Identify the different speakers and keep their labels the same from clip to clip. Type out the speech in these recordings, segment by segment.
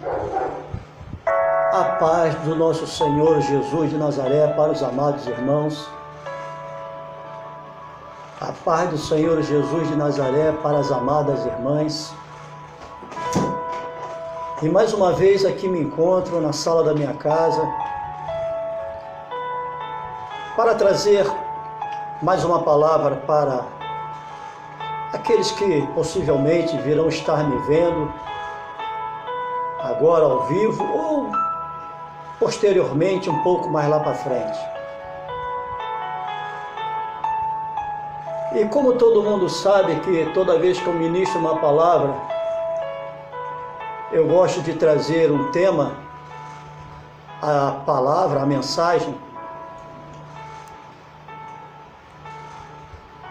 Speaker 1: A paz do nosso Senhor Jesus de Nazaré para os amados irmãos. A paz do Senhor Jesus de Nazaré para as amadas irmãs. E mais uma vez aqui me encontro na sala da minha casa para trazer mais uma palavra para aqueles que possivelmente virão estar me vendo agora ao vivo ou posteriormente um pouco mais lá para frente. E como todo mundo sabe que toda vez que eu ministro uma palavra, eu gosto de trazer um tema, a palavra, a mensagem.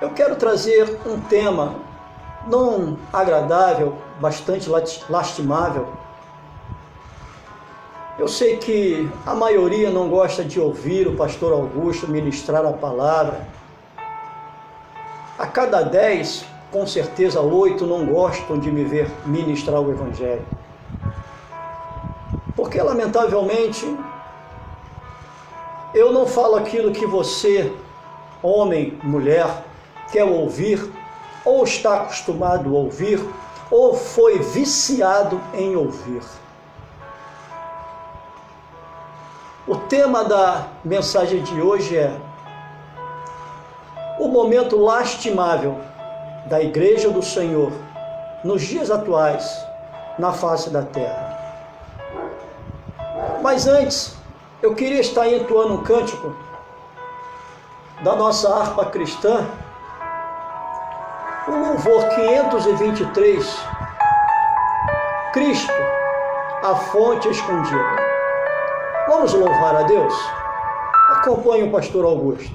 Speaker 1: Eu quero trazer um tema não agradável, bastante lastimável. Eu sei que a maioria não gosta de ouvir o pastor Augusto ministrar a palavra. A cada 10, com certeza 8 não gostam de me ver ministrar o Evangelho. Porque, lamentavelmente, eu não falo aquilo que você, homem, mulher, quer ouvir, ou está acostumado a ouvir, ou foi viciado em ouvir. O tema da mensagem de hoje é o momento lastimável da Igreja do Senhor nos dias atuais na face da terra. Mas antes, eu queria estar entoando um cântico da nossa harpa cristã, o louvor 523, Cristo, a fonte escondida. Vamos louvar a Deus? Acompanhe o pastor Augusto.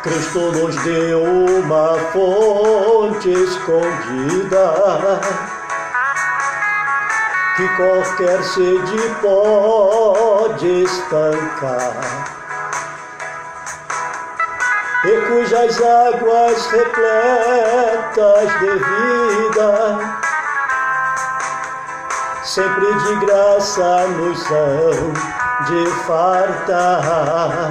Speaker 1: Cristo nos deu uma fonte escondida que qualquer sede pode estancar, e cujas águas repletas de vida sempre de graça nos hão de fartar.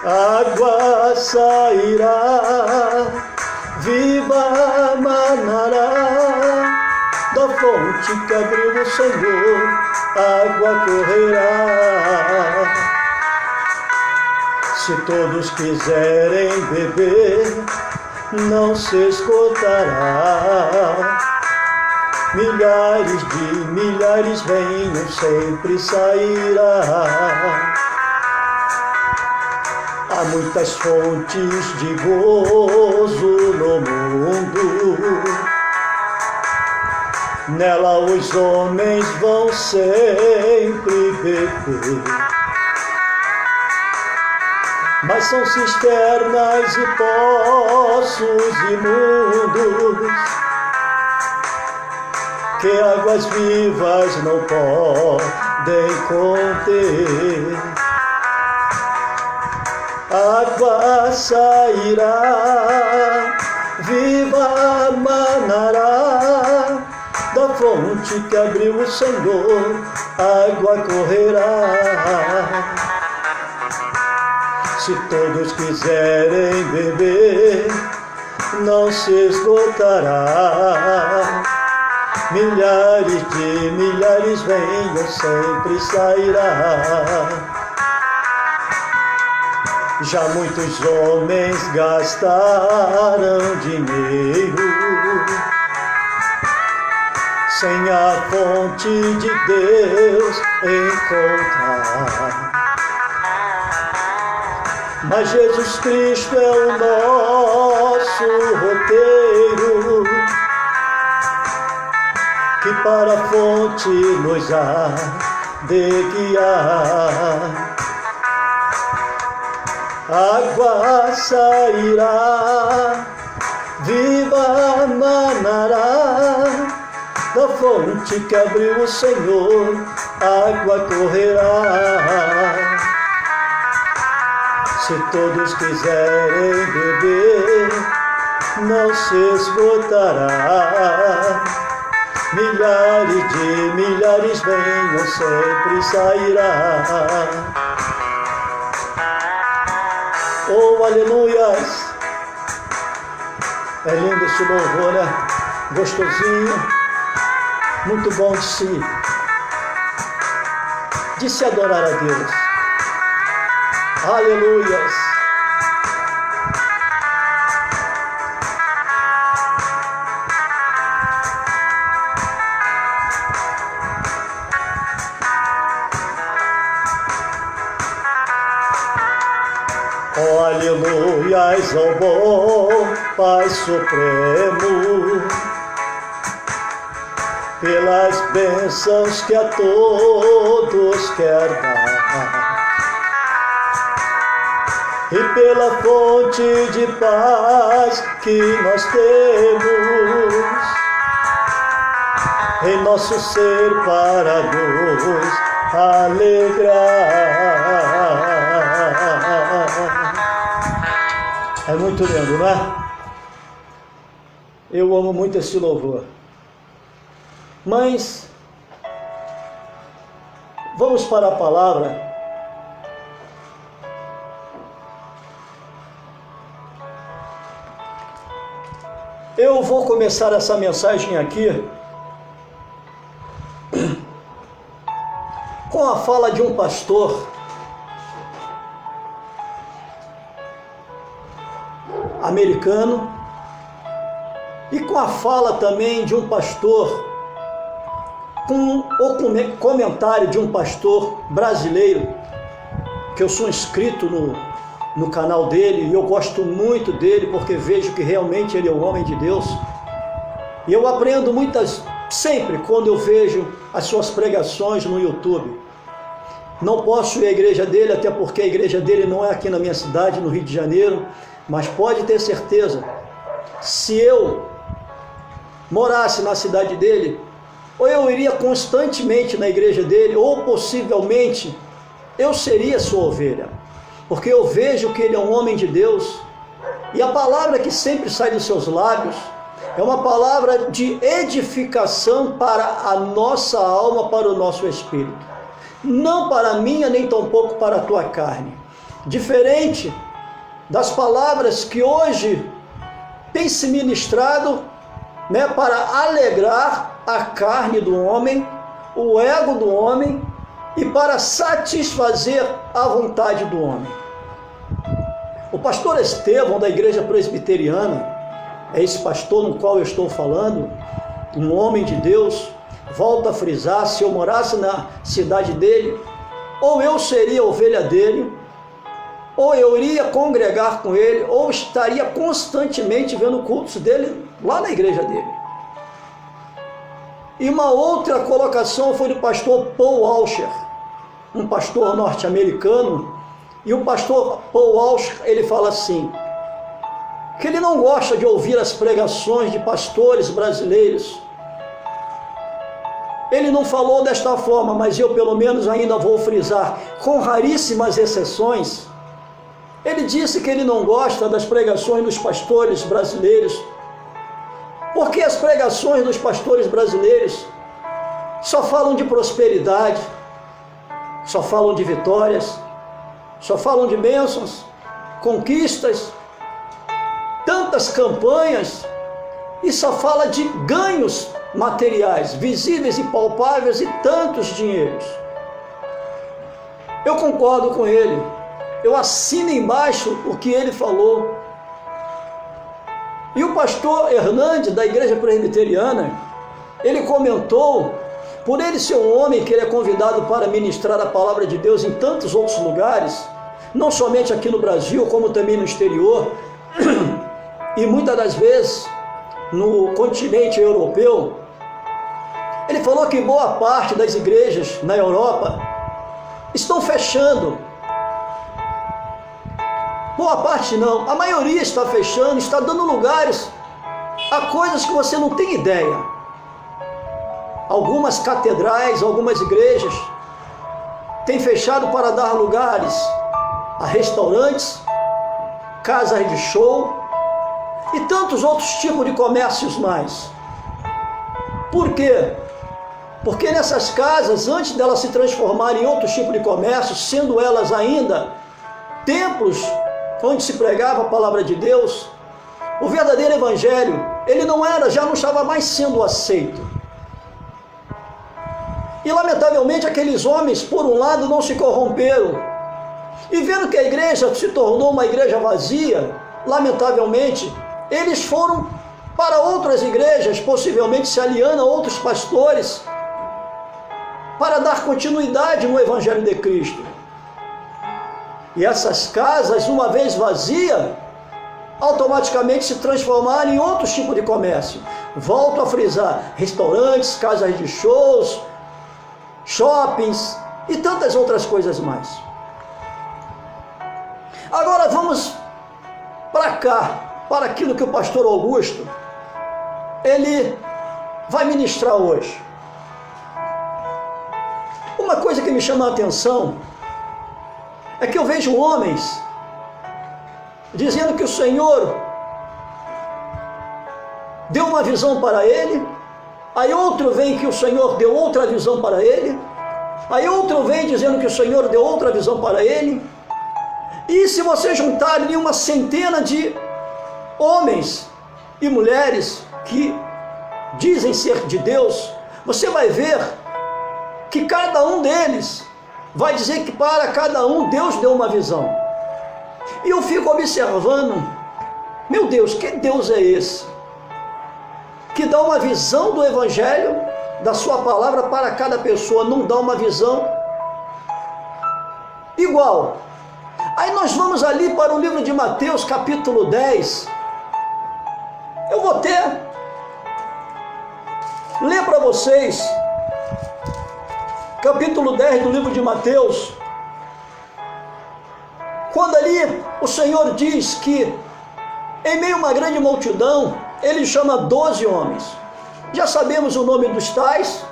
Speaker 1: Água sairá, viva manará, da fonte que abriu o Senhor, água correrá. Se todos quiserem beber, não se esgotará. Milhares de milhares venham, sempre sairá. Há muitas fontes de gozo no mundo, nela os homens vão sempre beber. Mas são cisternas e poços imundos que águas vivas não podem conter. Água sairá, viva manará, da fonte que abriu o Senhor, água correrá. Se todos quiserem beber, não se esgotará. Milhares de milhares venham, sempre sairá. Já muitos homens gastaram dinheiro sem a fonte de Deus encontrar. Mas Jesus Cristo é o nosso roteiro, que para a fonte nos há de guiar. Água sairá, viva manará, da fonte que abriu o Senhor, água correrá. Se todos quiserem beber, não se esgotará. Milhares de milhares venham, sempre sairá. Oh, aleluias! É lindo esse louvor, né? Gostosinho, muito bom de se adorar a Deus. Aleluias! Oh, aleluias ao bom Pai Supremo, pelas bênçãos que a todos quer dar, e pela fonte de paz que nós temos em nosso ser para nos alegrar. É muito lindo, não é? Eu amo muito esse louvor. Mas vamos para a palavra. Eu vou começar essa mensagem aqui com a fala de um pastor americano e com a fala também de um pastor, com o comentário de um pastor brasileiro, que eu sou inscrito no canal dele e eu gosto muito dele porque vejo que realmente ele é um homem de Deus. E eu aprendo sempre quando eu vejo as suas pregações no YouTube. Não posso ir à igreja dele, até porque a igreja dele não é aqui na minha cidade, no Rio de Janeiro, mas pode ter certeza, se eu morasse na cidade dele, ou eu iria constantemente na igreja dele, ou possivelmente eu seria sua ovelha, porque eu vejo que ele é um homem de Deus, e a palavra que sempre sai dos seus lábios é uma palavra de edificação para a nossa alma, para o nosso espírito, não para a minha, nem tampouco para a tua carne, diferente das palavras que hoje tem se ministrado, né, para alegrar a carne do homem, o ego do homem, e para satisfazer a vontade do homem. O pastor Estevão, da igreja presbiteriana, é esse pastor no qual eu estou falando, um homem de Deus. Volto a frisar, se eu morasse na cidade dele, ou eu seria ovelha dele, ou eu iria congregar com ele, ou estaria constantemente vendo cultos dele lá na igreja dele. E uma outra colocação foi do pastor Paul Washer, um pastor norte-americano, e o pastor Paul Washer, ele fala assim, que ele não gosta de ouvir as pregações de pastores brasileiros. Ele não falou desta forma, mas eu pelo menos ainda vou frisar, com raríssimas exceções. Ele disse que ele não gosta das pregações dos pastores brasileiros, porque as pregações dos pastores brasileiros só falam de prosperidade, só falam de vitórias, só falam de bênçãos, conquistas, tantas campanhas, e só fala de ganhos materiais, visíveis e palpáveis, e tantos dinheiros. Eu concordo com ele, eu assino embaixo o que ele falou. E o pastor Hernandes, da igreja presbiteriana, ele comentou, por ele ser um homem que ele é convidado para ministrar a palavra de Deus em tantos outros lugares, não somente aqui no Brasil, como também no exterior, e muitas das vezes no continente europeu. Ele falou que boa parte das igrejas na Europa estão fechando. Boa parte não, a maioria está fechando, está dando lugares a coisas que você não tem ideia. Algumas catedrais, algumas igrejas têm fechado para dar lugares a restaurantes, casas de show e tantos outros tipos de comércios mais. Por quê? Porque nessas casas, antes delas se transformarem em outros tipos de comércio, sendo elas ainda templos onde se pregava a palavra de Deus, o verdadeiro evangelho, ele já não estava mais sendo aceito. E lamentavelmente aqueles homens, por um lado, não se corromperam. E vendo que a igreja se tornou uma igreja vazia, lamentavelmente, eles foram para outras igrejas, possivelmente se aliando a outros pastores, para dar continuidade no evangelho de Cristo. E essas casas, uma vez vazias, automaticamente se transformaram em outros tipos de comércio. Volto a frisar: restaurantes, casas de shows, shoppings e tantas outras coisas mais. Agora vamos para cá, para aquilo que o pastor Augusto, ele vai ministrar hoje. Uma coisa que me chama a atenção é que eu vejo homens dizendo que o Senhor deu uma visão para ele, aí outro vem que o Senhor deu outra visão para ele, aí outro vem dizendo que o Senhor deu outra visão para ele. E se você juntar ali uma centena de homens e mulheres que dizem ser de Deus, você vai ver que cada um deles vai dizer que para cada um Deus deu uma visão. E eu fico observando, meu Deus, que Deus é esse? Que dá uma visão do evangelho, da sua palavra para cada pessoa, não dá uma visão igual. Aí nós vamos ali para o livro de Mateus, capítulo 10. Eu vou ler para vocês, capítulo 10 do livro de Mateus, quando ali o Senhor diz que em meio a uma grande multidão, ele chama 12 homens. Já sabemos o nome dos tais.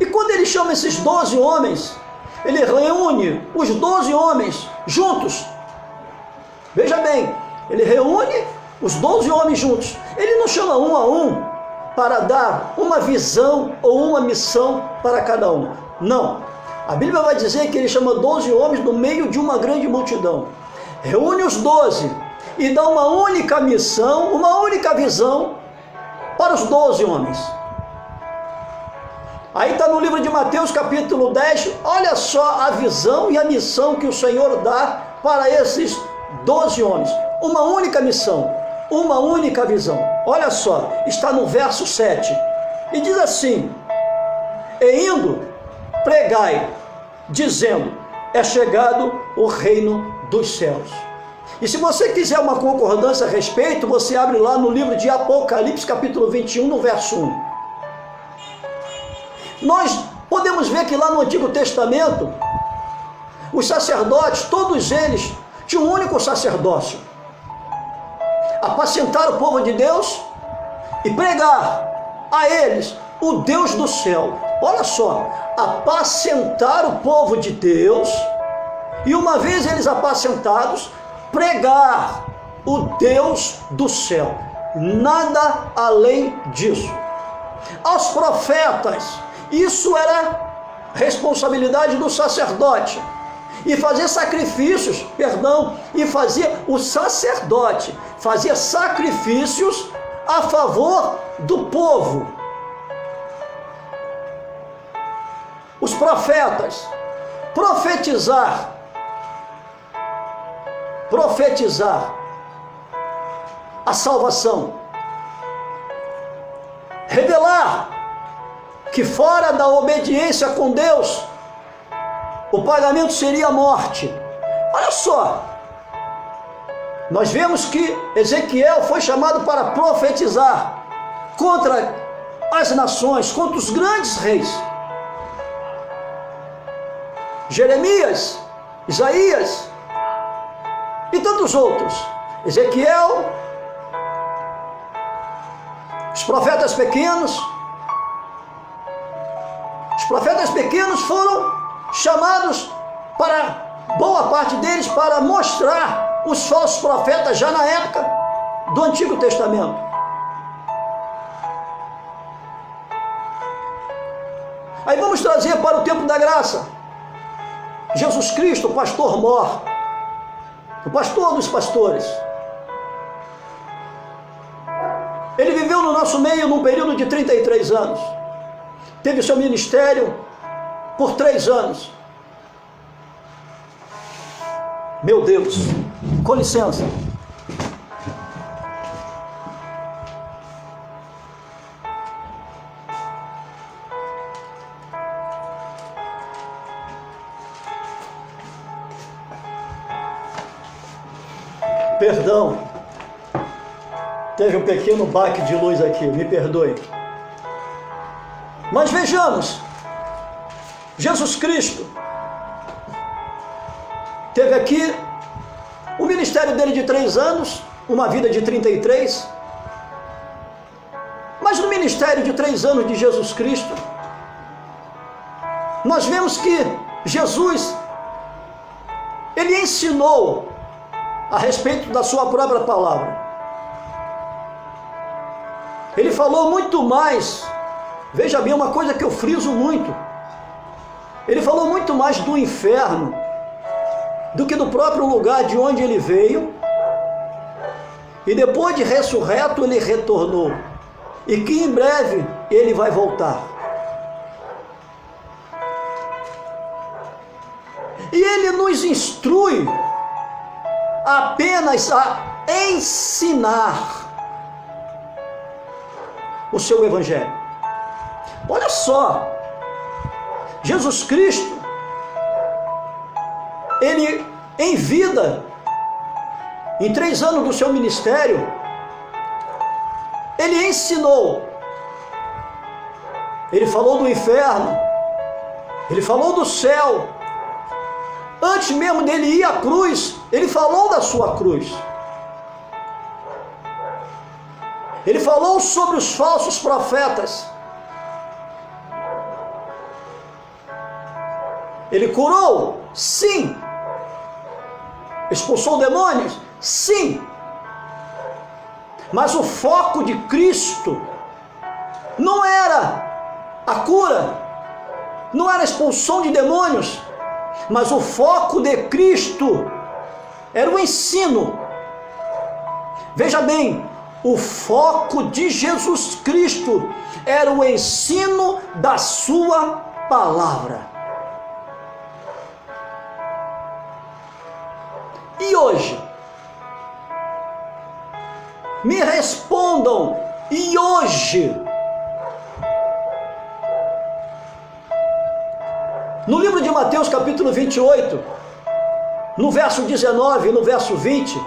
Speaker 1: E quando ele chama esses 12 homens, ele reúne os 12 homens juntos. Veja bem, ele reúne os 12 homens juntos. Ele não chama um a um para dar uma visão ou uma missão para cada um. Não. A Bíblia vai dizer que ele chama 12 homens no meio de uma grande multidão. Reúne os 12 e dá uma única missão, uma única visão para os 12 homens. Aí está no livro de Mateus capítulo 10, olha só a visão e a missão que o Senhor dá para esses 12 homens. Uma única missão, uma única visão. Olha só, está no verso 7. E diz assim: e indo, pregai, dizendo, é chegado o reino dos céus. E se você quiser uma concordância a respeito, você abre lá no livro de Apocalipse, capítulo 21, no verso 1. Nós podemos ver que lá no Antigo Testamento, os sacerdotes, todos eles, tinham um único sacerdócio: apacentar o povo de Deus e pregar a eles o Deus do céu. Olha só, apacentar o povo de Deus e, uma vez eles apacentados, pregar o Deus do céu. Nada além disso. Aos profetas, isso era responsabilidade do sacerdote. E fazer sacrifícios, e fazia o sacerdote, fazia sacrifícios a favor do povo. Os profetas, profetizar a salvação, revelar que fora da obediência com Deus, o pagamento seria a morte. Olha só, nós vemos que Ezequiel foi chamado para profetizar contra as nações, contra os grandes reis. Jeremias, Isaías e tantos outros. Ezequiel, os profetas pequenos. Os profetas pequenos foram chamados para boa parte deles, para mostrar os falsos profetas já na época do Antigo Testamento. Aí vamos trazer para o tempo da graça. Jesus Cristo, o pastor mor, o pastor dos pastores. Ele viveu no nosso meio num período de 33 anos. Teve seu ministério por 3 anos. Meu Deus, com licença. Perdão, teve um pequeno baque de luz aqui, me perdoe. Mas vejamos, Jesus Cristo teve aqui o ministério dele de 3 anos, uma vida de 33. Mas no ministério de 3 anos de Jesus Cristo, nós vemos que Jesus, ele ensinou a respeito da sua própria palavra. Ele falou muito mais, veja bem, uma coisa que eu friso muito, ele falou muito mais do inferno do que do próprio lugar de onde ele veio, e depois de ressurreto ele retornou, e que em breve ele vai voltar. E ele nos instrui apenas a ensinar o seu evangelho. Olha só, Jesus Cristo, ele em vida, em 3 anos do seu ministério, ele ensinou, ele falou do inferno, ele falou do céu. Antes mesmo dele ir à cruz, ele falou da sua cruz. Ele falou sobre os falsos profetas. Ele curou? Sim. Expulsou demônios? Sim. Mas o foco de Cristo não era a cura, não era a expulsão de demônios, mas o foco de Cristo era o ensino. Veja bem, o foco de Jesus Cristo era o ensino da sua palavra. E hoje? Me respondam, e hoje? No livro de Mateus capítulo 28, no verso 19 e no verso 20,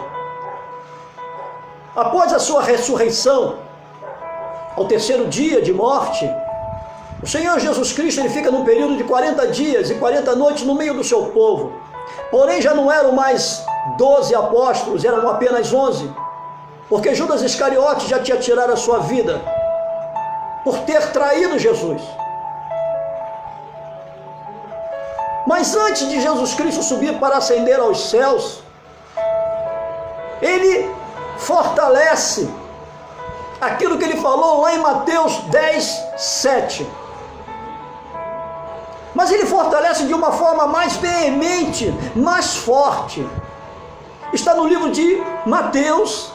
Speaker 1: após a sua ressurreição, ao 3º dia de morte, o Senhor Jesus Cristo ele fica num período de 40 dias e 40 noites no meio do seu povo. Porém já não eram mais 12 apóstolos, eram apenas 11, porque Judas Iscariote já tinha tirado a sua vida por ter traído Jesus. Mas antes de Jesus Cristo subir para ascender aos céus, ele fortalece aquilo que ele falou lá em Mateus 10, 7. Mas ele fortalece de uma forma mais veemente, mais forte. Está no livro de Mateus,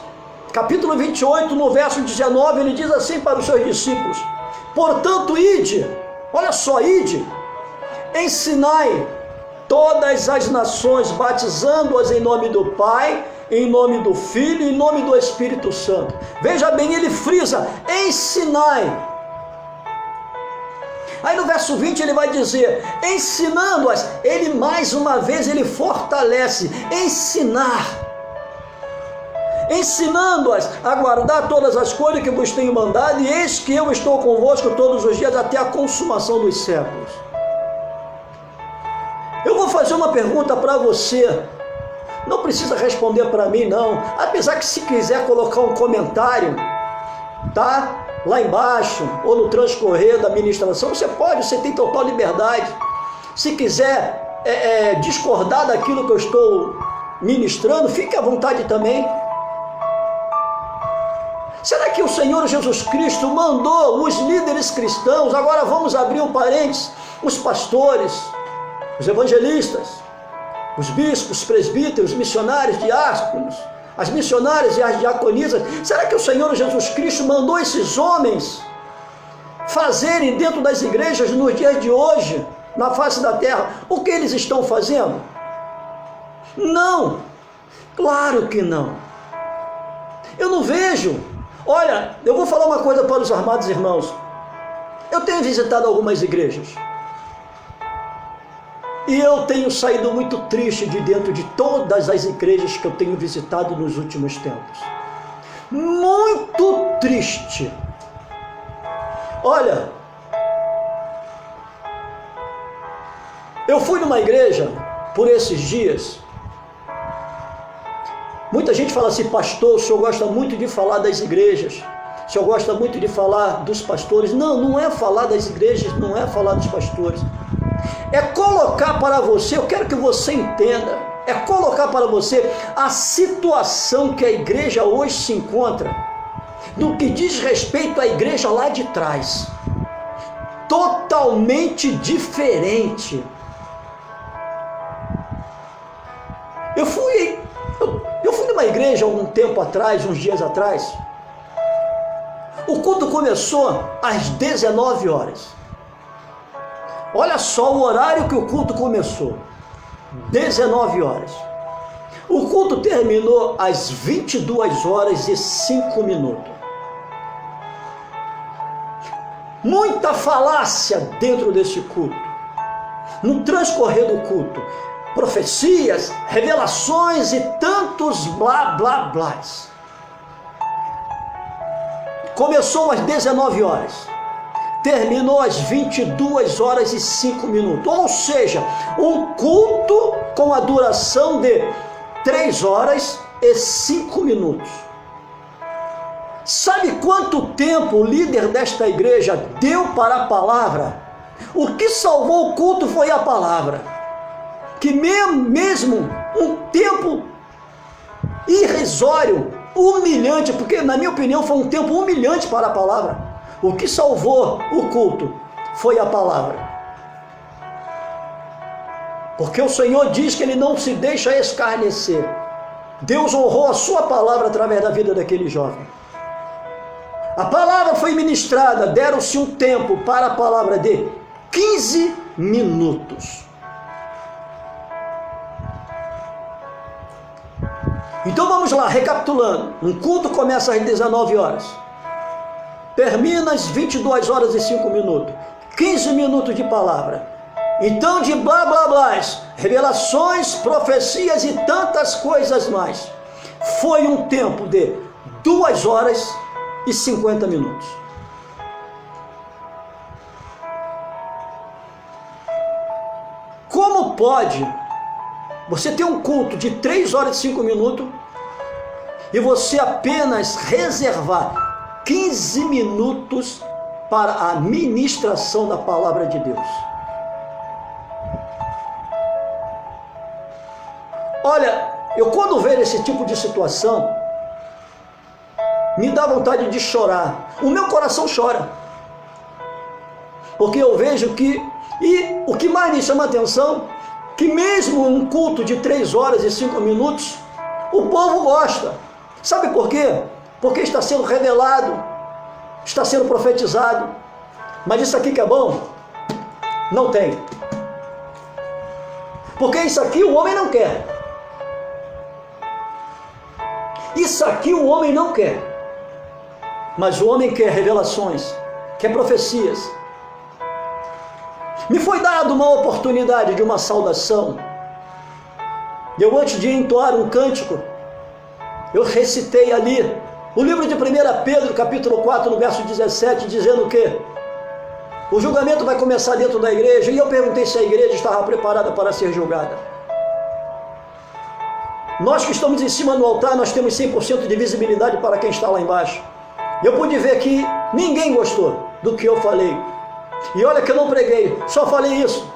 Speaker 1: capítulo 28, no verso 19, ele diz assim para os seus discípulos: portanto, ide, olha só, ide, ensinai todas as nações, batizando-as em nome do Pai, em nome do Filho e em nome do Espírito Santo. Veja bem, ele frisa, ensinai. Aí no verso 20 ele vai dizer, ensinando-as, ele mais uma vez ele fortalece, ensinar. Ensinando-as a guardar todas as coisas que vos tenho mandado, e eis que eu estou convosco todos os dias até a consumação dos séculos. Eu vou fazer uma pergunta para você, não precisa responder para mim não, apesar que se quiser colocar um comentário, tá? Lá embaixo, ou no transcorrer da ministração, você pode, você tem total liberdade. Se quiser discordar daquilo que eu estou ministrando, fique à vontade também. Será que o Senhor Jesus Cristo mandou os líderes cristãos, agora vamos abrir um parênteses, os pastores, os evangelistas, os bispos, os presbíteros, os missionários, diáconos, as missionárias e as diaconisas, será que o Senhor Jesus Cristo mandou esses homens fazerem dentro das igrejas nos dias de hoje, na face da terra, o que eles estão fazendo? Não, claro que não. Eu não vejo. Olha, eu vou falar uma coisa para os amados irmãos. Eu tenho visitado algumas igrejas e eu tenho saído muito triste de dentro de todas as igrejas que eu tenho visitado nos últimos tempos. Muito triste. Olha, eu fui numa igreja por esses dias. Muita gente fala assim: pastor, o senhor gosta muito de falar das igrejas, o senhor gosta muito de falar dos pastores. Não, não é falar das igrejas, não é falar dos pastores. É colocar para você, eu quero que você entenda, é colocar para você a situação que a igreja hoje se encontra, no que diz respeito à igreja lá de trás. Totalmente diferente. Eu fui numa igreja algum tempo atrás, uns dias atrás. O culto começou às 19 horas. Olha só o horário que o culto começou. 19 horas. O culto terminou às 22 horas e 5 minutos. Muita falácia dentro desse culto. No transcorrer do culto, profecias, revelações e tantos blá blá blás. Começou às 19 horas, terminou às 22 horas e 5 minutos, ou seja, um culto com a duração de 3 horas e 5 minutos. Sabe quanto tempo o líder desta igreja deu para a palavra? O que salvou o culto foi a palavra. Que mesmo um tempo irrisório, humilhante, porque na minha opinião foi um tempo humilhante para a palavra, o que salvou o culto foi a palavra. Porque o Senhor diz que Ele não se deixa escarnecer. Deus honrou a sua palavra através da vida daquele jovem. A palavra foi ministrada, deram-se um tempo para a palavra de 15 minutos. Então vamos lá, recapitulando. Um culto começa às 19 horas. Termina às 22 horas e 5 minutos. 15 minutos de palavra. Então de blá blá blás, revelações, profecias e tantas coisas mais. Foi um tempo de 2 horas e 50 minutos. Como pode você ter um culto de 3 horas e 5 minutos e você apenas reservar 15 minutos para a ministração da palavra de Deus? Olha, eu quando vejo esse tipo de situação, me dá vontade de chorar. O meu coração chora. Porque eu vejo que, e o que mais me chama a atenção, que mesmo um culto de 3 horas e 5 minutos, o povo gosta. Sabe por quê? Porque está sendo revelado, está sendo profetizado. Mas isso aqui que é bom, não tem. Porque isso aqui o homem não quer. Isso aqui o homem não quer. Mas o homem quer revelações, quer profecias. Me foi dada uma oportunidade de uma saudação. Eu, antes de entoar um cântico, eu recitei ali o livro de 1 Pedro, capítulo 4, no verso 17, dizendo que o julgamento vai começar dentro da igreja. E eu perguntei se a igreja estava preparada para ser julgada. Nós que estamos em cima do altar, nós temos 100% de visibilidade para quem está lá embaixo. Eu pude ver que ninguém gostou do que eu falei. E olha que eu não preguei, só falei isso.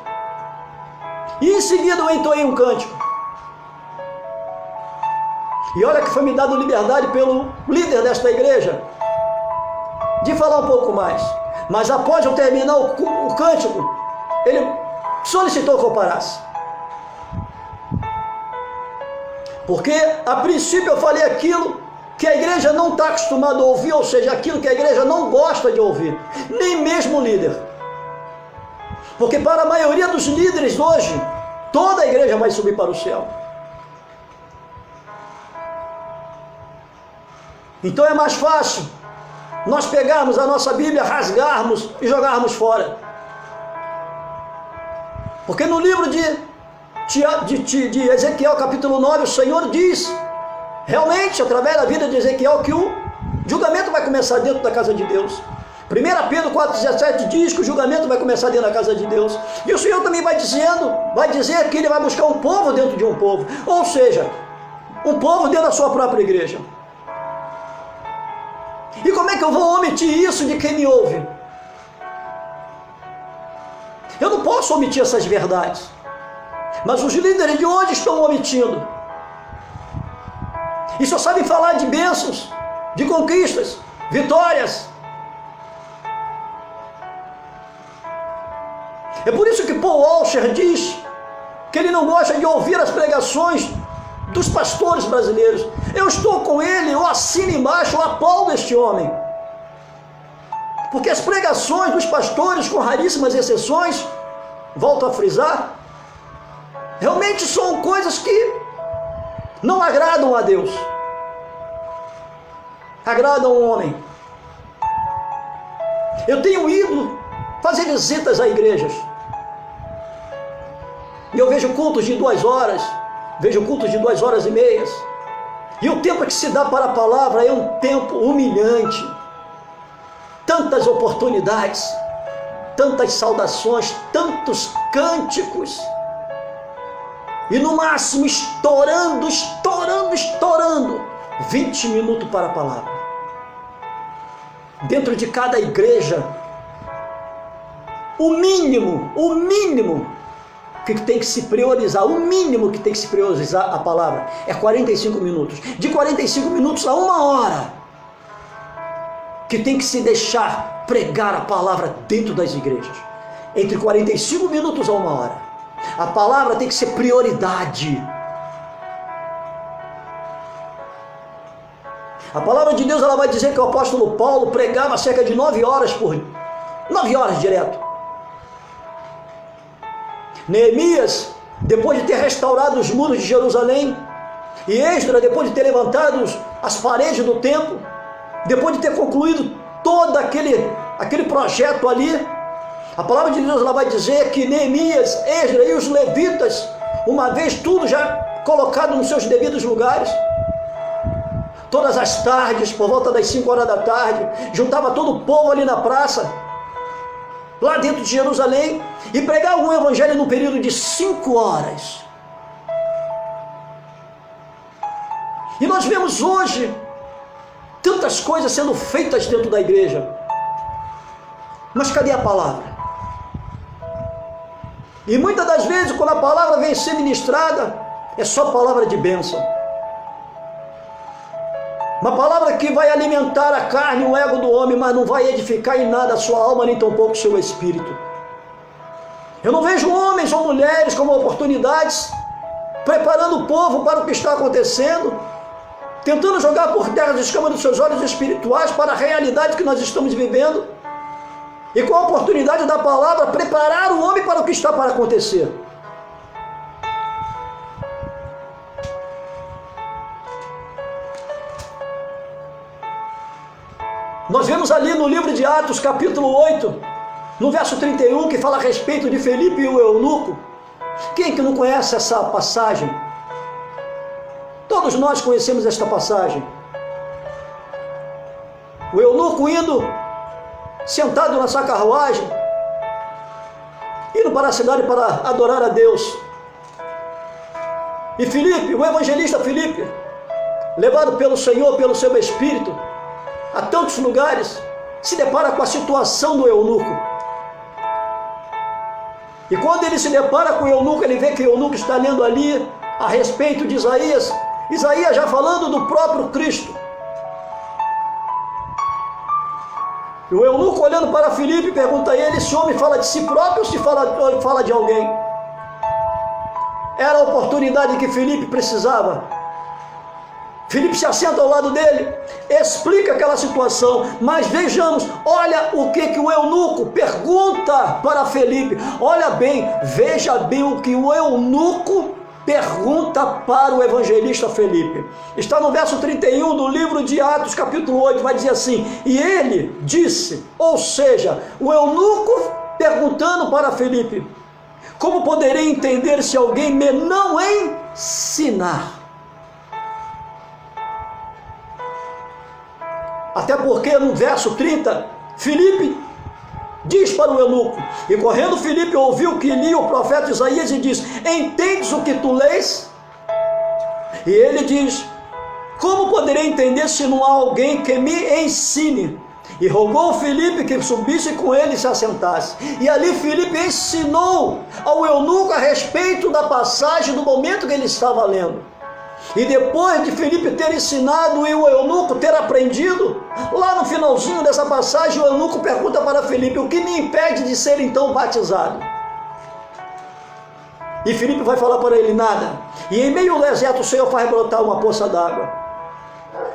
Speaker 1: E em seguida eu entoei um cântico. E olha que foi me dado liberdade pelo líder desta igreja de falar um pouco mais. Mas após eu terminar o cântico, ele solicitou que eu parasse. Porque a princípio eu falei aquilo que a igreja não está acostumada a ouvir, ou seja, aquilo que a igreja não gosta de ouvir, nem mesmo o líder. Porque para a maioria dos líderes hoje, toda a igreja vai subir para o céu. Então é mais fácil nós pegarmos a nossa Bíblia, rasgarmos e jogarmos fora. Porque no livro de Ezequiel capítulo 9, o Senhor diz, realmente, através da vida de Ezequiel, que o julgamento vai começar dentro da casa de Deus. 1 Pedro 4,17 diz que o julgamento vai começar dentro da casa de Deus. E o Senhor também vai dizer que Ele vai buscar um povo dentro de um povo. Ou seja, um povo dentro da sua própria igreja. E como é que eu vou omitir isso de quem me ouve? Eu não posso omitir essas verdades. Mas os líderes de hoje estão omitindo. E só sabem falar de bênçãos, de conquistas, vitórias. É por isso que Paul Washer diz que ele não gosta de ouvir as pregações dos pastores brasileiros. Eu estou com ele, eu assino embaixo, eu aplaudo este homem. Porque as pregações dos pastores, com raríssimas exceções, volto a frisar, realmente são coisas que não agradam a Deus. Agradam o homem. Eu tenho ido fazer visitas a igrejas. E eu vejo cultos de 2 horas, vejo cultos de 2 horas e meia. E o tempo que se dá para a palavra é um tempo humilhante. Tantas oportunidades, tantas saudações, tantos cânticos. E no máximo estourando 20 minutos para a palavra. Dentro de cada igreja, o mínimo que tem que se priorizar, o mínimo que tem que se priorizar a palavra é 45 minutos. De 45 minutos a 1 hora, que tem que se deixar pregar a palavra dentro das igrejas. Entre 45 minutos a 1 hora. A palavra tem que ser prioridade. A palavra de Deus, ela vai dizer que o apóstolo Paulo pregava cerca de 9 horas 9 horas direto. Neemias, depois de ter restaurado os muros de Jerusalém, e Esdras, depois de ter levantado as paredes do templo, depois de ter concluído todo aquele projeto ali, a palavra de Deus ela vai dizer que Neemias, Esdras e os levitas, uma vez tudo já colocado nos seus devidos lugares, todas as tardes, por volta das 5 horas da tarde, juntava todo o povo ali na praça, lá dentro de Jerusalém, e pregava um evangelho no período de 5 horas. E nós vemos hoje tantas coisas sendo feitas dentro da igreja, mas cadê a palavra? E muitas das vezes, quando a palavra vem ser ministrada, é só palavra de bênção. Uma palavra que vai alimentar a carne e o ego do homem, mas não vai edificar em nada a sua alma, nem tampouco o seu espírito. Eu não vejo homens ou mulheres como oportunidades, preparando o povo para o que está acontecendo, tentando jogar por terra as escamas dos seus olhos espirituais para a realidade que nós estamos vivendo, e com a oportunidade da palavra, preparar o homem para o que está para acontecer. Nós vemos ali no livro de Atos, capítulo 8, no verso 31, que fala a respeito de Filipe e o eunuco. Quem que não conhece essa passagem? Todos nós conhecemos esta passagem. O eunuco indo, sentado na sua carruagem, indo para a cidade para adorar a Deus. E Filipe, o evangelista Filipe, levado pelo Senhor, pelo seu Espírito, a tantos lugares, se depara com a situação do eunuco. E quando ele se depara com o eunuco, ele vê que o eunuco está lendo ali a respeito de Isaías. Isaías já falando do próprio Cristo. E o eunuco olhando para Filipe pergunta a ele: esse homem fala de si próprio ou se fala de alguém? Era a oportunidade que Filipe precisava. Filipe se assenta ao lado dele, explica aquela situação, mas vejamos, olha o que o eunuco pergunta para Filipe. Olha bem, veja bem o que o eunuco pergunta para o evangelista Filipe. Está no verso 31 do livro de Atos, capítulo 8, vai dizer assim: e ele disse, ou seja, o eunuco perguntando para Filipe: como poderei entender se alguém me não ensinar? Até porque no verso 30, Filipe diz para o eunuco, e correndo Filipe ouviu que lia o profeta Isaías e diz: entendes o que tu lês? E ele diz: como poderei entender se não há alguém que me ensine? E rogou Filipe que subisse com ele e se assentasse. E ali Filipe ensinou ao eunuco a respeito da passagem do momento que ele estava lendo. E depois de Filipe ter ensinado e o eunuco ter aprendido, lá no finalzinho dessa passagem o eunuco pergunta para Filipe: o que me impede de ser então batizado? E Filipe vai falar para ele: nada. E em meio ao deserto o Senhor faz brotar uma poça d'água.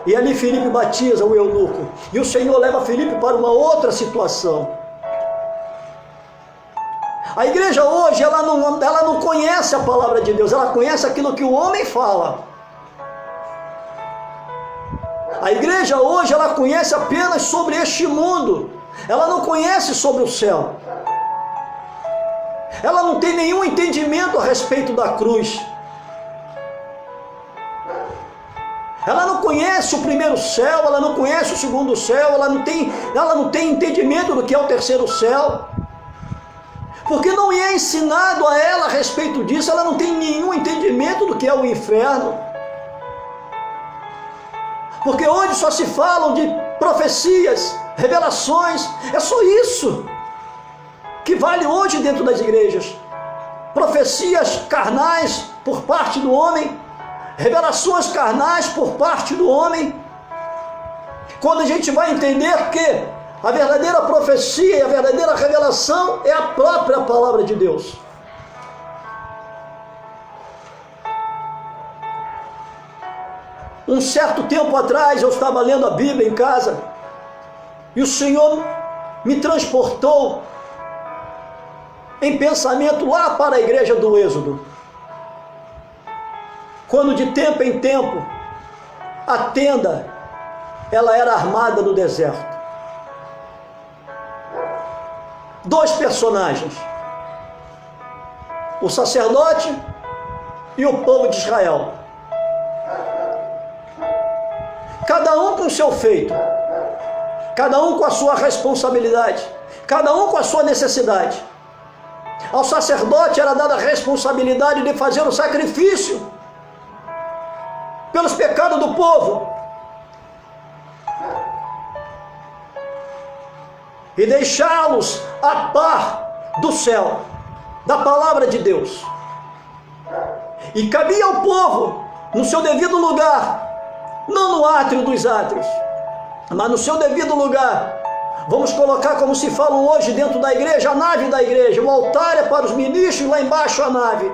Speaker 1: E ali Filipe batiza o eunuco. E o Senhor leva Filipe para uma outra situação. A igreja hoje, ela não conhece a palavra de Deus, ela conhece aquilo que o homem fala. A igreja hoje, ela conhece apenas sobre este mundo, ela não conhece sobre o céu. Ela não tem nenhum entendimento a respeito da cruz. Ela não conhece o primeiro céu, ela não conhece o segundo céu, ela não tem entendimento do que é o terceiro céu. Porque não é ensinado a ela a respeito disso, ela não tem nenhum entendimento do que é o inferno. Porque hoje só se falam de profecias, revelações, é só isso que vale hoje dentro das igrejas. Profecias carnais por parte do homem, revelações carnais por parte do homem. Quando a gente vai entender que a verdadeira profecia e a verdadeira revelação é a própria palavra de Deus. Um certo tempo atrás eu estava lendo a Bíblia em casa e o Senhor me transportou em pensamento lá para a igreja do Êxodo. Quando de tempo em tempo a tenda ela era armada no deserto. Dois personagens, o sacerdote e o povo de Israel, cada um com o seu feito, cada um com a sua responsabilidade, cada um com a sua necessidade. Ao sacerdote era dada a responsabilidade de fazer o sacrifício pelos pecados do povo e deixá-los a par do céu, da palavra de Deus. E cabia ao povo, no seu devido lugar, não no átrio dos átrios, mas no seu devido lugar. Vamos colocar como se falam hoje dentro da igreja, a nave da igreja. O altar é para os ministros, lá embaixo a nave.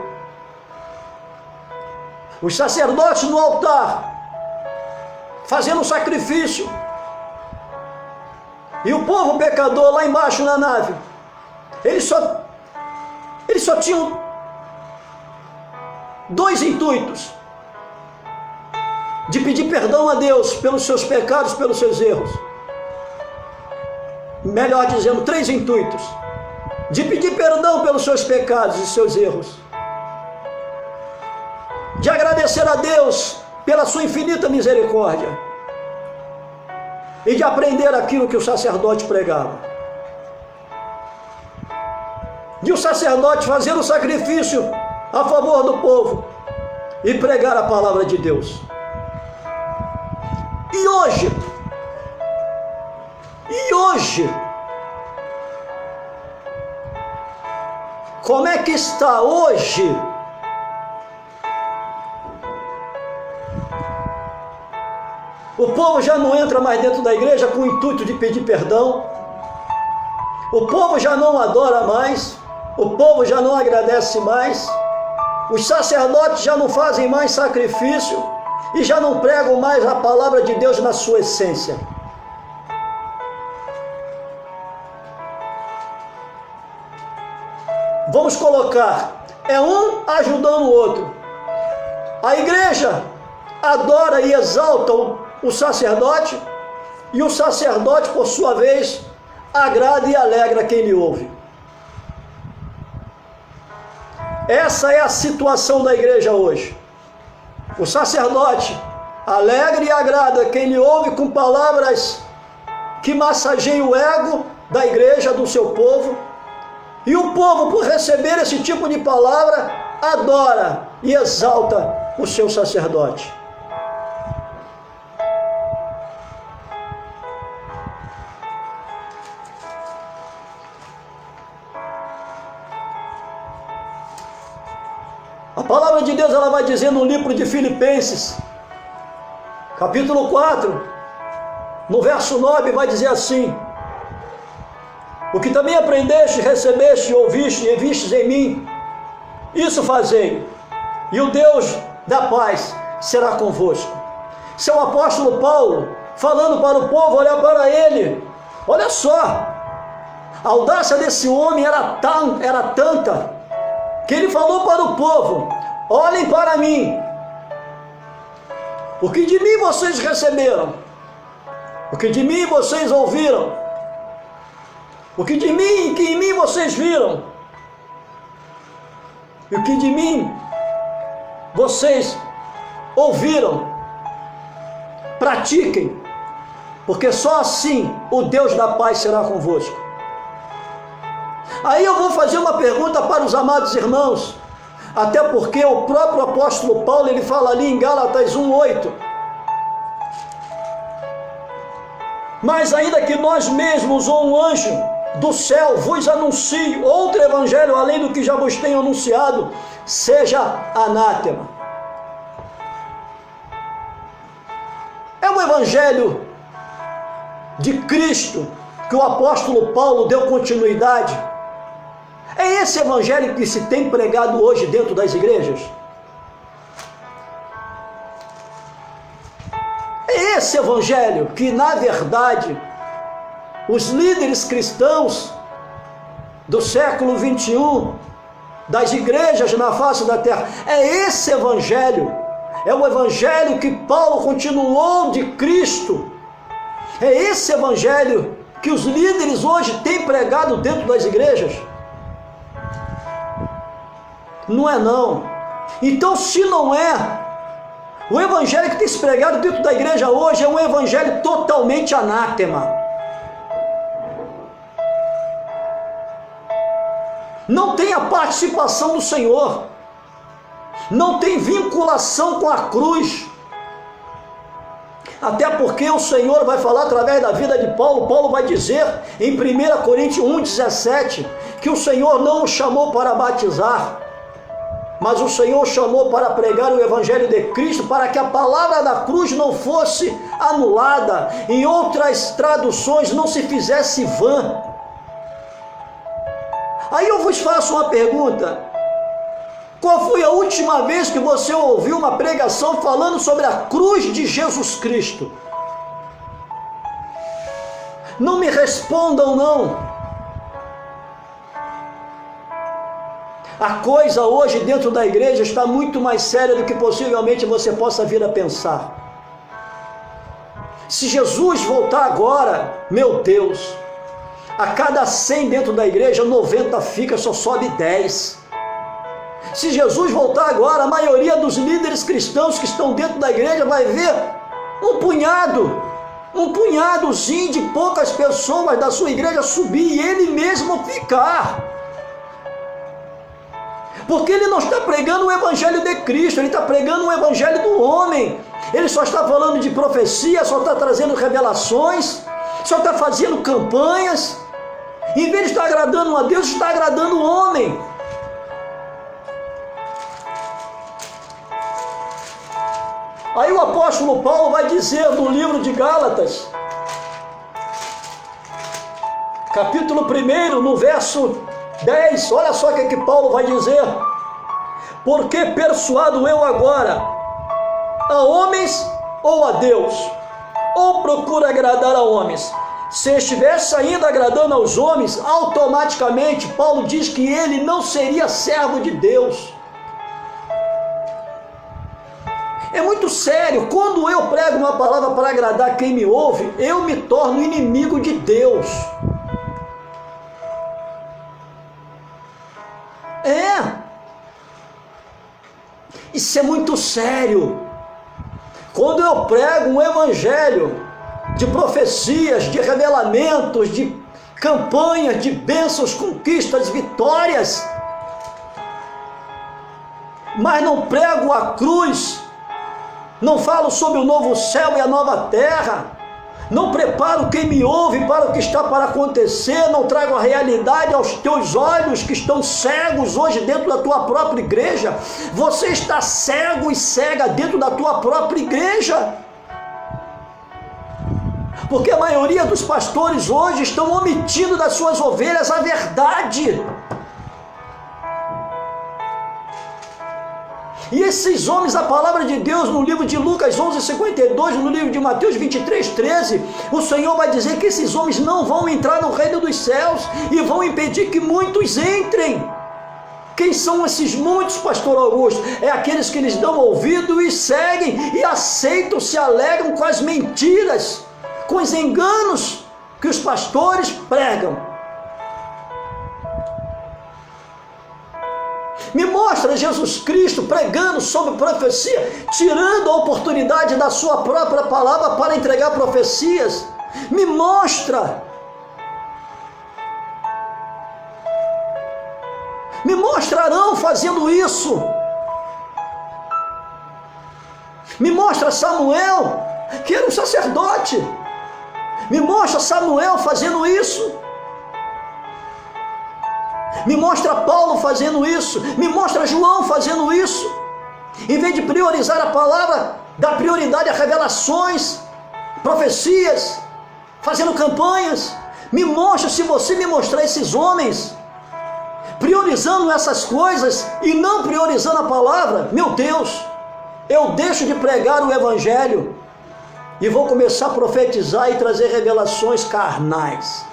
Speaker 1: Os sacerdotes no altar, fazendo o sacrifício. E o povo pecador lá embaixo na nave. Eles só tinham dois intuitos: de pedir perdão a Deus pelos seus pecados, pelos seus erros. Melhor dizendo, três intuitos: de pedir perdão pelos seus pecados e seus erros, de agradecer a Deus pela sua infinita misericórdia e de aprender aquilo que o sacerdote pregava. De o sacerdote fazer o sacrifício a favor do povo e pregar a palavra de Deus. E hoje, Como é que está hoje? O povo já não entra mais dentro da igreja com o intuito de pedir perdão. O povo já não adora mais. O povo já não agradece mais. Os sacerdotes já não fazem mais sacrifício e já não pregam mais a palavra de Deus na sua essência. Vamos colocar, é um ajudando o outro. A igreja adora e exalta o sacerdote, e o sacerdote, por sua vez, agrada e alegra quem lhe ouve. Essa é a situação da igreja hoje. O sacerdote alegra e agrada quem lhe ouve com palavras que massageiam o ego da igreja, do seu povo, e o povo, por receber esse tipo de palavra, adora e exalta o seu sacerdote. A palavra de Deus, ela vai dizer no livro de Filipenses, capítulo 4, no verso 9, vai dizer assim: o que também aprendeste, recebeste, ouviste e vistes em mim, isso fazei, e o Deus da paz será convosco. Seu apóstolo Paulo, falando para o povo, olhar para ele, olha só, a audácia desse homem era tanta, que ele falou para o povo: olhem para mim, o que de mim vocês receberam, o que de mim vocês ouviram, o que de mim, que em mim vocês viram, e o que de mim vocês ouviram, pratiquem, porque só assim o Deus da paz será convosco. Aí eu vou fazer uma pergunta para os amados irmãos, até porque o próprio apóstolo Paulo, ele fala ali em Gálatas 1:8, mas ainda que nós mesmos ou um anjo do céu vos anuncie outro evangelho além do que já vos tenho anunciado, seja anátema. É um evangelho de Cristo que o apóstolo Paulo deu continuidade. É esse evangelho que se tem pregado hoje dentro das igrejas? É esse evangelho que, na verdade, os líderes cristãos do século 21, das igrejas na face da terra, é esse evangelho, é o evangelho que Paulo continuou de Cristo, é esse evangelho que os líderes hoje têm pregado dentro das igrejas? Não é não. Então, se não é, o evangelho que tem se pregado dentro da igreja hoje é um evangelho totalmente anátema. Não tem a participação do Senhor, não tem vinculação com a cruz. Até porque o Senhor vai falar através da vida de Paulo. Paulo vai dizer em 1 Coríntios 1,17 que o Senhor não o chamou para batizar, mas o Senhor chamou para pregar o evangelho de Cristo, para que a palavra da cruz não fosse anulada, em outras traduções não se fizesse vã. Aí eu vos faço uma pergunta: qual foi a última vez que você ouviu uma pregação falando sobre a cruz de Jesus Cristo? Não me respondam não. A coisa hoje dentro da igreja está muito mais séria do que possivelmente você possa vir a pensar. Se Jesus voltar agora, meu Deus, a cada 100 dentro da igreja, 90 fica, só sobe 10. Se Jesus voltar agora, a maioria dos líderes cristãos que estão dentro da igreja vai ver um punhadozinho de poucas pessoas da sua igreja subir e ele mesmo ficar. Porque ele não está pregando o evangelho de Cristo, ele está pregando o evangelho do homem. Ele só está falando de profecia, só está trazendo revelações, só está fazendo campanhas. Em vez de estar agradando a Deus, está agradando o homem. Aí o apóstolo Paulo vai dizer no livro de Gálatas, capítulo 1, no verso 10, olha só o que Paulo vai dizer: porque persuado eu agora, a homens ou a Deus? Ou procura agradar a homens? Se estivesse ainda agradando aos homens, automaticamente Paulo diz que ele não seria servo de Deus. É muito sério. Quando eu prego uma palavra para agradar quem me ouve, eu me torno inimigo de Deus. Isso é muito sério. Quando eu prego um evangelho de profecias, de revelamentos, de campanhas, de bênçãos, conquistas, vitórias, mas não prego a cruz, não falo sobre o novo céu e a nova terra, não preparo quem me ouve para o que está para acontecer, não trago a realidade aos teus olhos que estão cegos hoje dentro da tua própria igreja. Você está cego e cega dentro da tua própria igreja, porque a maioria dos pastores hoje estão omitindo das suas ovelhas a verdade. E esses homens, a palavra de Deus no livro de Lucas 11:52, no livro de Mateus 23:13, o Senhor vai dizer que esses homens não vão entrar no reino dos céus e vão impedir que muitos entrem. Quem são esses muitos, pastor Augusto? É aqueles que lhes dão ouvido e seguem e aceitam, se alegram com as mentiras, com os enganos que os pastores pregam. Me mostra Jesus Cristo pregando sobre profecia, tirando a oportunidade da sua própria palavra para entregar profecias. Me mostra. Me mostra Arão fazendo isso. Me mostra Samuel, que era um sacerdote. Me mostra Samuel fazendo isso. Me mostra Paulo fazendo isso. Me mostra João fazendo isso. Em vez de priorizar a palavra, dá prioridade a revelações, profecias, fazendo campanhas. Me mostra, se você me mostrar esses homens priorizando essas coisas e não priorizando a palavra, meu Deus, eu deixo de pregar o evangelho e vou começar a profetizar e trazer revelações carnais.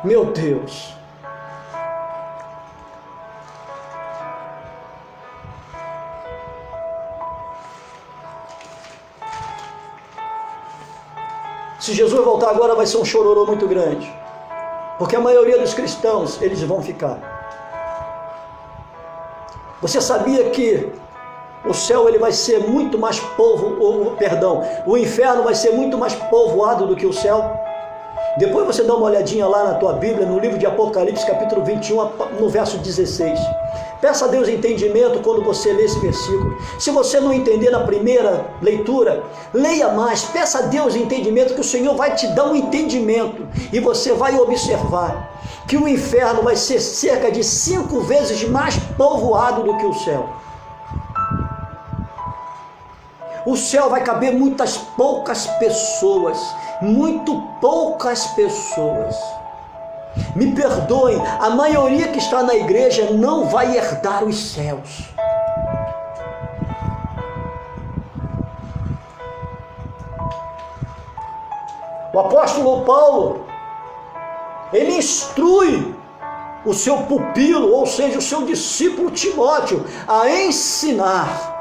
Speaker 1: Meu Deus. Se Jesus voltar agora, vai ser um chororô muito grande, porque a maioria dos cristãos, eles vão ficar. Você sabia que o céu ele vai ser muito mais o inferno vai ser muito mais povoado do que o céu? Depois você dá uma olhadinha lá na tua Bíblia, no livro de Apocalipse, capítulo 21, no verso 16. Peça a Deus entendimento quando você lê esse versículo. Se você não entender na primeira leitura, leia mais. Peça a Deus entendimento, que o Senhor vai te dar um entendimento. E você vai observar que o inferno vai ser cerca de 5 vezes mais povoado do que o céu. O céu vai caber muitas poucas pessoas, muito poucas pessoas. Me perdoem, a maioria que está na igreja não vai herdar os céus. O apóstolo Paulo, ele instrui o seu pupilo, ou seja, o seu discípulo Timóteo, a ensinar.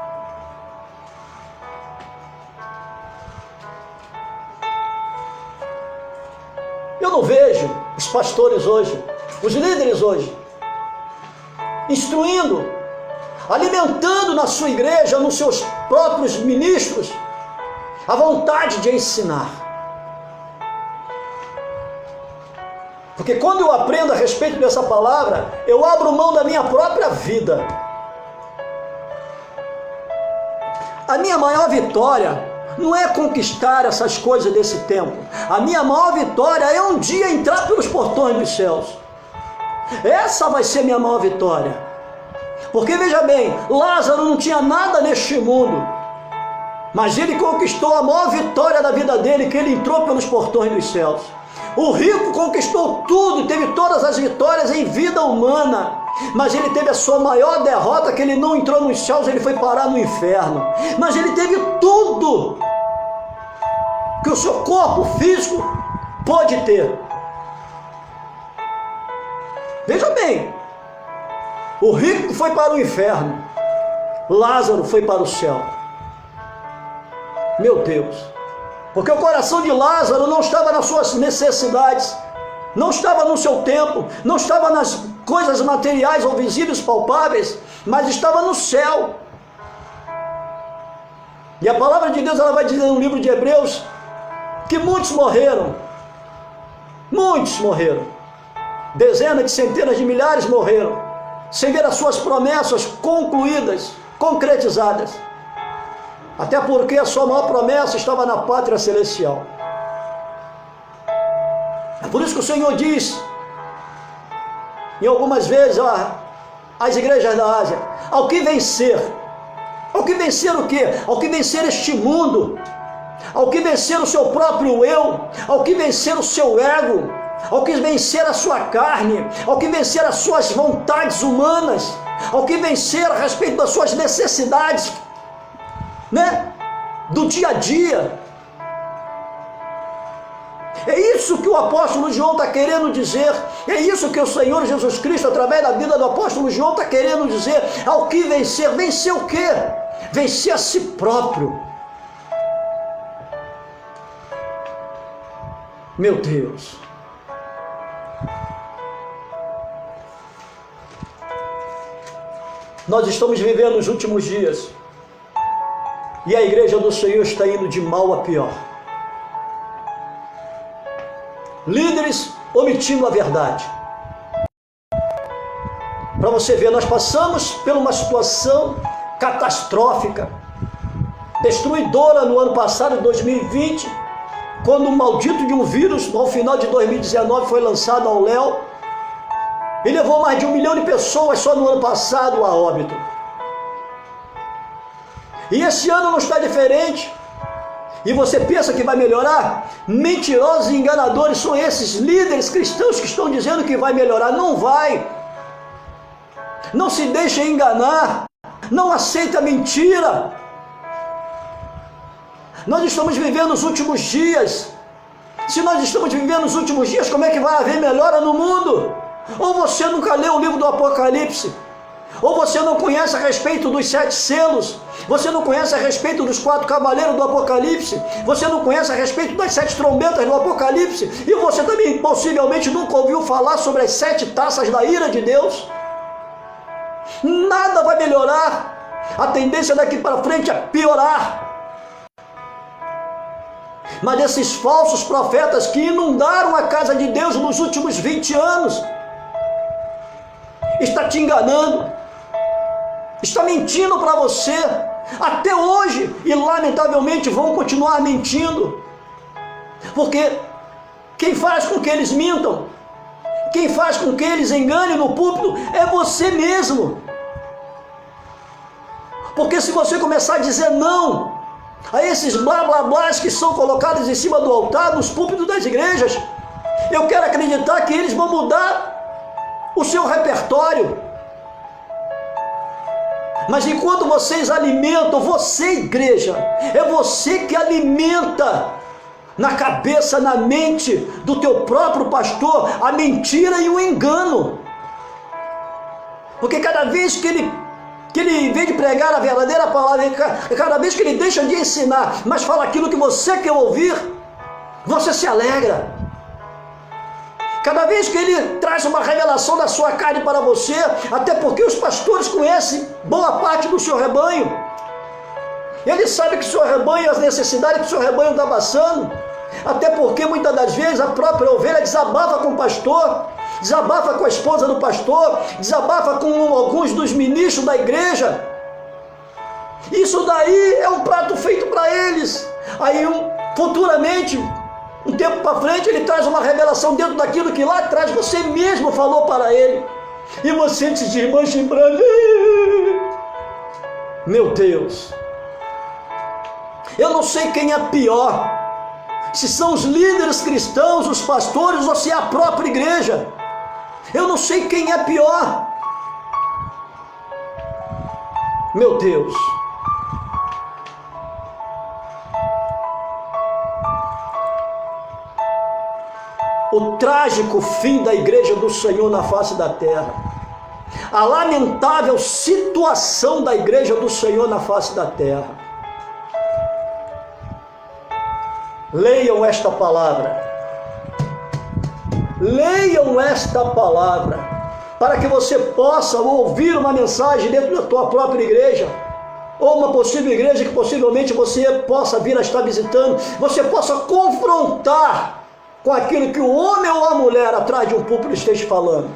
Speaker 1: Eu não vejo os pastores hoje, os líderes hoje, instruindo, alimentando na sua igreja, nos seus próprios ministros, a vontade de ensinar. Porque quando eu aprendo a respeito dessa palavra, eu abro mão da minha própria vida. A minha maior vitória não é conquistar essas coisas desse tempo. A minha maior vitória é um dia entrar pelos portões dos céus. Essa vai ser minha maior vitória. Porque veja bem, Lázaro não tinha nada neste mundo, mas ele conquistou a maior vitória da vida dele, que ele entrou pelos portões dos céus. O rico conquistou tudo, teve todas as vitórias em vida humana, mas ele teve a sua maior derrota, que ele não entrou nos céus, ele foi parar no inferno. Mas ele teve tudo que o seu corpo físico pode ter. Veja bem, o rico foi para o inferno, Lázaro foi para o céu. Meu Deus, porque o coração de Lázaro não estava nas suas necessidades, não estava no seu tempo, não estava nas coisas materiais ou visíveis, palpáveis, mas estava no céu. E a palavra de Deus, ela vai dizer no livro de Hebreus, que muitos morreram, dezenas de centenas de milhares morreram, sem ver as suas promessas concluídas, concretizadas. Até porque a sua maior promessa estava na pátria celestial. É por isso que o Senhor diz, em algumas vezes, às igrejas da Ásia, ao que vencer o quê? Ao que vencer este mundo, ao que vencer o seu próprio eu, ao que vencer o seu ego, ao que vencer a sua carne, ao que vencer as suas vontades humanas, ao que vencer a respeito das suas necessidades, do dia a dia. É isso que o apóstolo João está querendo dizer, é isso que o Senhor Jesus Cristo, através da vida do apóstolo João, está querendo dizer. Ao que vencer, vencer o quê? Vencer a si próprio. Meu Deus, nós estamos vivendo os últimos dias, e a igreja do Senhor está indo de mal a pior. Líderes omitindo a verdade. Para você ver, nós passamos por uma situação catastrófica, destruidora no ano passado, 2020, quando o maldito de um vírus, ao final de 2019, foi lançado ao léu, e levou mais de 1 milhão de pessoas só no ano passado a óbito. E esse ano não está diferente. E você pensa que vai melhorar? Mentirosos e enganadores são esses líderes cristãos que estão dizendo que vai melhorar. Não vai. Não se deixe enganar. Não aceite a mentira. Nós estamos vivendo os últimos dias. Se nós estamos vivendo os últimos dias, como é que vai haver melhora no mundo? Ou você nunca leu o livro do Apocalipse, ou você não conhece a respeito dos 7 selos, você não conhece a respeito dos 4 cavaleiros do Apocalipse, você não conhece a respeito das 7 trombetas do Apocalipse, e você também possivelmente nunca ouviu falar sobre as 7 taças da ira de Deus. Nada vai melhorar, a tendência daqui para frente é piorar. Mas esses falsos profetas que inundaram a casa de Deus nos últimos 20 anos, está te enganando, está mentindo para você, até hoje, e lamentavelmente vão continuar mentindo, porque quem faz com que eles mintam, quem faz com que eles enganem no púlpito é você mesmo. Porque se você começar a dizer não a esses blá blá blás que são colocados em cima do altar, nos púlpitos das igrejas, eu quero acreditar que eles vão mudar o seu repertório. Mas enquanto vocês alimentam, você, igreja, é você que alimenta na cabeça, na mente do teu próprio pastor a mentira e o engano. Porque cada vez que ele em vez de pregar a verdadeira palavra, cada vez que ele deixa de ensinar, mas fala aquilo que você quer ouvir, você se alegra. Cada vez que ele traz uma revelação da sua carne para você, até porque os pastores conhecem boa parte do seu rebanho, ele sabe que o seu rebanho, as necessidades que o seu rebanho está passando, até porque muitas das vezes a própria ovelha desabafa com o pastor, desabafa com a esposa do pastor, desabafa com alguns dos ministros da igreja. Isso daí é um prato feito para eles. Aí futuramente, um tempo para frente, ele traz uma revelação dentro daquilo que lá atrás você mesmo falou para ele. e você se desmancha em branco. Meu Deus, eu não sei quem é pior, se são os líderes cristãos, os pastores, ou se é a própria igreja. Eu não sei quem é pior. Meu Deus. O trágico fim da igreja do Senhor na face da terra. A lamentável situação da igreja do Senhor na face da terra. Leiam esta palavra. Leiam esta palavra, para que você possa ouvir uma mensagem dentro da tua própria igreja, ou uma possível igreja que possivelmente você possa vir a estar visitando, você possa confrontar com aquilo que o homem ou a mulher atrás de um púlpito esteja falando.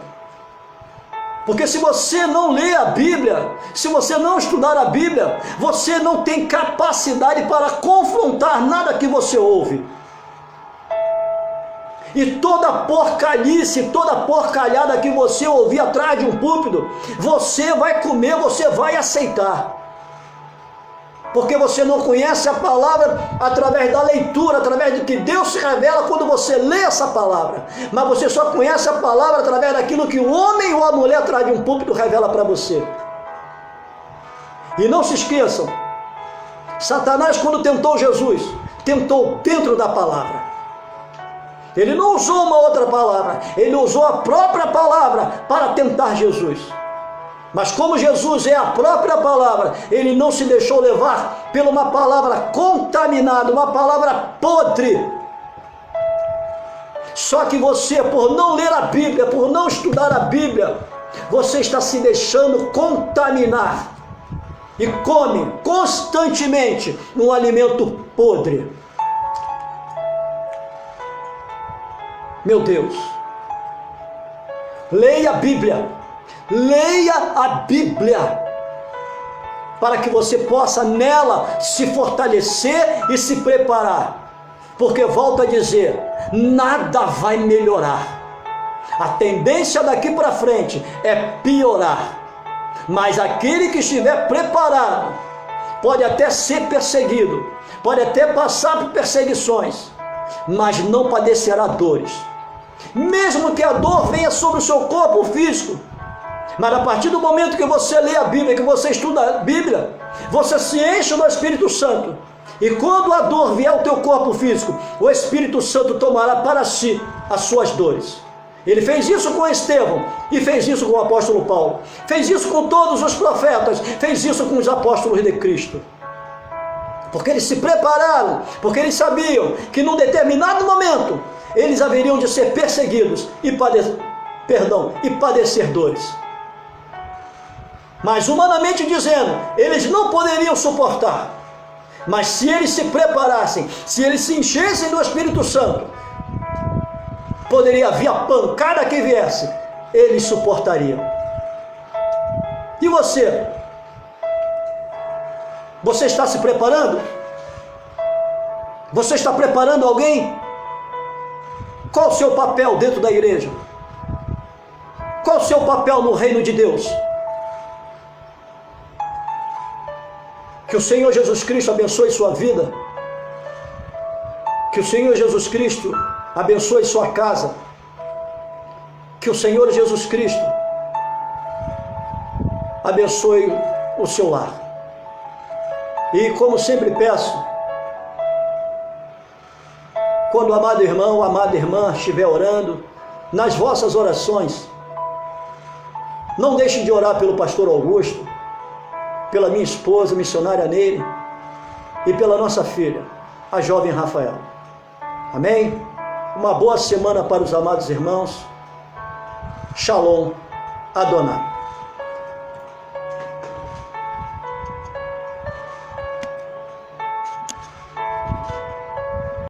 Speaker 1: Porque se você não lê a Bíblia, se você não estudar a Bíblia, você não tem capacidade para confrontar nada que você ouve. E toda porcalhice, toda porcalhada que você ouvir atrás de um púlpito, você vai comer, você vai aceitar. Porque você não conhece a palavra através da leitura, através do que Deus se revela quando você lê essa palavra. Mas você só conhece a palavra através daquilo que o homem ou a mulher atrás de um púlpito revela para você. E não se esqueçam, Satanás, quando tentou Jesus, tentou dentro da palavra. Ele não usou uma outra palavra, ele usou a própria palavra para tentar Jesus. Mas como Jesus é a própria palavra, ele não se deixou levar por uma palavra contaminada, uma palavra podre. Só que você, por não ler a Bíblia, por não estudar a Bíblia, você está se deixando contaminar e come constantemente um alimento podre. Meu Deus, leia a Bíblia, para que você possa nela se fortalecer e se preparar, porque volto a dizer, nada vai melhorar, a tendência daqui para frente é piorar, mas aquele que estiver preparado, pode até ser perseguido, pode até passar por perseguições, mas não padecerá dores. Mesmo que a dor venha sobre o seu corpo físico, mas a partir do momento que você lê a Bíblia, que você estuda a Bíblia, você se enche do Espírito Santo, e quando a dor vier ao teu corpo físico, o Espírito Santo tomará para si as suas dores. Ele fez isso com Estevão, e fez isso com o apóstolo Paulo, fez isso com todos os profetas, fez isso com os apóstolos de Cristo. Porque eles se prepararam, porque eles sabiam que num determinado momento eles haveriam de ser perseguidos e padecer dores. Mas humanamente dizendo, eles não poderiam suportar. Mas se eles se preparassem, se eles se enchessem do Espírito Santo, poderia vir a pancada que viesse, eles suportariam. E você? Você está se preparando? Você está preparando alguém? Qual o seu papel dentro da igreja? Qual o seu papel no reino de Deus? Que o Senhor Jesus Cristo abençoe sua vida. Que o Senhor Jesus Cristo abençoe sua casa. Que o Senhor Jesus Cristo abençoe o seu lar. E como sempre peço, quando o amado irmão, a amada irmã estiver orando, nas vossas orações, não deixem de orar pelo pastor Augusto, pela minha esposa, missionária Neire, e pela nossa filha, a jovem Rafael. Amém? Uma boa semana para os amados irmãos. Shalom Adonai.